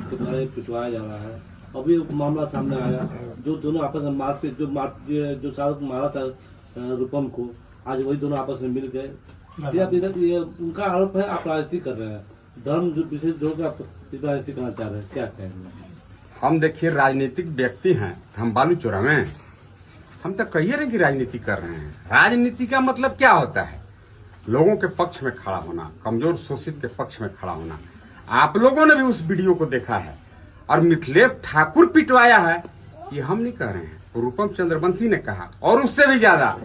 के द्वारा पिटवाया जा रहा है। अभी मामला सामने आया, जो दोनों आपस में मारपीट जो शाहरुख मारा था रूपम को, आज वही दोनों आपस में मिल गए। ये उनका आरोप है आप राजनीति कर रहे हैं, धर्म विशेष जोड़ आप राजनीति करना चाह रहे हैं, क्या कहेंगे? हम देखिए राजनीतिक व्यक्ति हैं, हम बालू चोरावे हैं? हम तो कहिए रहे कि राजनीति कर रहे हैं। राजनीति का मतलब क्या होता है? लोगों के पक्ष में खड़ा होना, कमजोर शोषित के पक्ष में खड़ा होना। आप लोगों ने भी उस वीडियो को देखा है। और मिथिलेश ठाकुर पिटवाया है, ये हम नहीं कह रहे हैं, रूपम चंद्रवंशी ने कहा। और उससे भी ज्यादा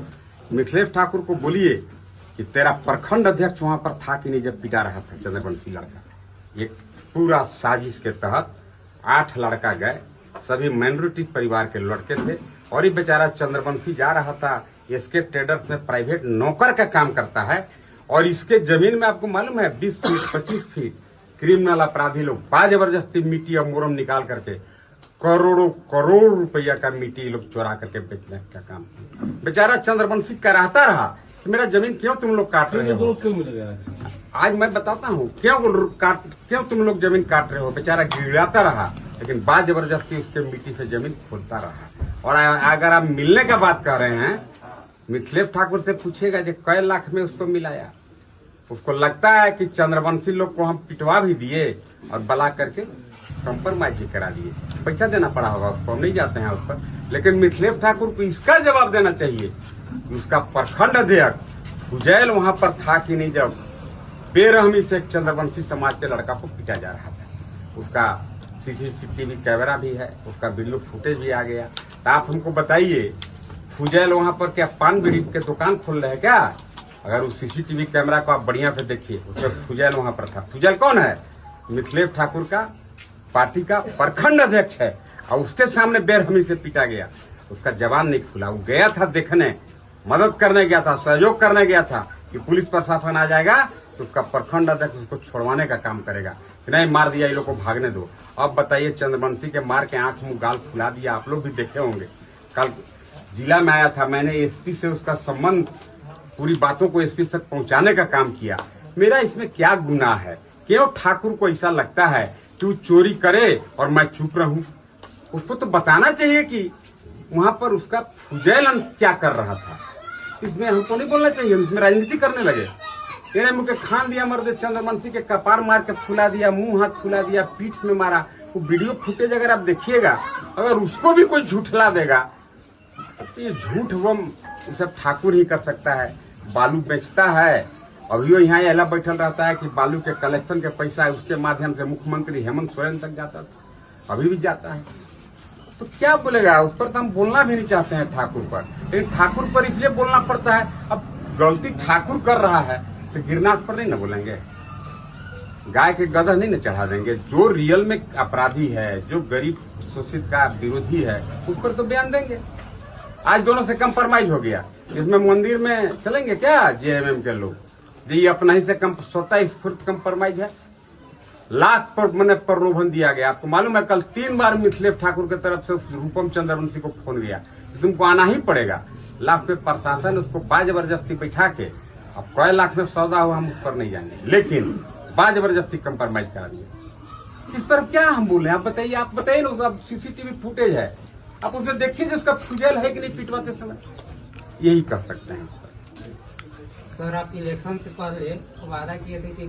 मिथिलेश ठाकुर को बोलिए कि तेरा प्रखंड अध्यक्ष वहां पर था कि नहीं जब पिटा रहा था चंद्रवंशी लड़का। ये पूरा साजिश के तहत 8 लड़का गए, सभी माइनॉरिटी परिवार के लड़के थे। और ये बेचारा चंद्रवंशी जा रहा था, इसके ट्रेडर्स में प्राइवेट नौकर का काम करता है। और इसके जमीन में आपको मालूम है 20 फीट 25 फीट क्रिमिनल अपराधी लोग बाजबरदस्ती मिट्टी और मोरम निकाल करके करोड़ों करोड़ रुपया का मिट्टी लोग चोरा करके बेचने का काम। बेचारा चंद्रवंशी कराता रहा कि मेरा जमीन क्यों तुम लोग काट रहे हो। क्यों मिल गया? आज मैं बताता हूँ क्यों तुम लोग जमीन काट रहे हो। बेचारा गिड़ाता रहा, लेकिन बाद जबरदस्ती उसके मिट्टी से जमीन खोदता रहा। और अगर आप मिलने का बात कर रहे हैं, मिथिलेश ठाकुर से पूछेगा जो कई लाख में उसको मिलाया। उसको लगता है कि चंद्रवंशी लोग को हम पिटवा भी दिए और बला करके कंप्रोमाइज भी करा दिए, पैसा देना पड़ा होगा उसको, हम नहीं जाते हैं उस पर। लेकिन मिथिलेश ठाकुर को इसका जवाब देना चाहिए कि उसका प्रखंड अध्यक्ष फुजैल वहां पर था कि नहीं जब बेरहमी से एक चंद्रवंशी समाज के लड़का को पीटा जा रहा था। उसका सीसीटीवी कैमरा भी है, उसका वीडियो फुटेज भी आ गया। तो आप हमको बताइए, फुजैल वहां पर क्या पान बीड़ी के दुकान खोल रहे हैं क्या? अगर उस सीसीटीवी कैमरा को आप बढ़िया से देखिए, उसमें फुजैल वहां पर था। फुजैल कौन है? मिथिलेश ठाकुर का पार्टी का प्रखंड अध्यक्ष है। और उसके सामने बेरहमी से पीटा गया, उसका जवान नहीं खुला। वो गया था देखने, मदद करने गया था, सहयोग करने गया था कि पुलिस प्रशासन आ जाएगा तो उसका प्रखंड अध्यक्ष उसको छोड़वाने का काम करेगा कि नहीं मार दिया, ये लोग को भागने दो। अब बताइए, चंद्रवंशी के मार के आंख मुंह गाल फुला दिया। आप लोग भी देखे होंगे, कल जिला में आया था, मैंने एसपी से उसका संबंध पूरी बातों को एसपी तक पहुंचाने का काम किया। मेरा इसमें क्या गुनाह है? क्यों ठाकुर को ऐसा लगता है कि वो चोरी करे और मैं चुप रहूं? उसको तो बताना चाहिए कि वहां पर उसका फुजैल क्या कर रहा था। इसमें हमको नहीं बोलना चाहिए, इसमें राजनीति करने लगे। तेरे मुंह के खान दिया मर्द, चंद्रवंशी के कपार मार के फुला दिया, मुंह हाथ फुला दिया, पीठ में मारा। वो वीडियो फुटेज अगर आप देखिएगा, अगर उसको भी कोई झूठला देगा तो ये झूठ वो सब ठाकुर ही कर सकता है। बालू बेचता है, अभी वो यहाँ एला बैठल रहता है कि बालू के कलेक्शन के पैसा है, उसके माध्यम से मुख्यमंत्री हेमंत सोरेन तक जाता था, अभी भी जाता है। तो क्या बोलेगा उस पर? तो हम बोलना भी नहीं चाहते हैं ठाकुर पर, लेकिन ठाकुर पर इसलिए बोलना पड़ता है। अब गलती ठाकुर कर रहा है तो गिरनाथ पर नहीं ना बोलेंगे, गाय के गधा नहीं ना चढ़ा देंगे। जो रियल में अपराधी है, जो गरीब शोषित का विरोधी है, उस पर तो बयान देंगे। आज दोनों से कंप्रोमाइज हो गया। इसमें मंदिर में चलेंगे क्या जेएमएम के लोग? ये अपना ही से स्वतः स्फूर्त कंप्रोमाइज है। लाख पर मैंने प्रलोभन दिया गया। आपको मालूम है, कल 3 बार मिथिलेश ठाकुर की तरफ से रूपम चंद्रवंशी को फोन गया, तुमको आना ही पड़ेगा। लाख पे प्रशासन उसको बाजबरदस्ती बैठा के, अब कई लाख में सौदा हुआ, हम उस पर नहीं जाएंगे, लेकिन बाजबरदस्ती कंप्रोमाइज करा दिया। इस पर क्या हम बोले? आप बताइए ना। सब सीसीटीवी फुटेज है, आप उसमें देखिए जिसका फुजैल है कि नहीं पिटवाते समय। यही कर सकते हैं। सर, आप इलेक्शन से पहले वादा किए थे कि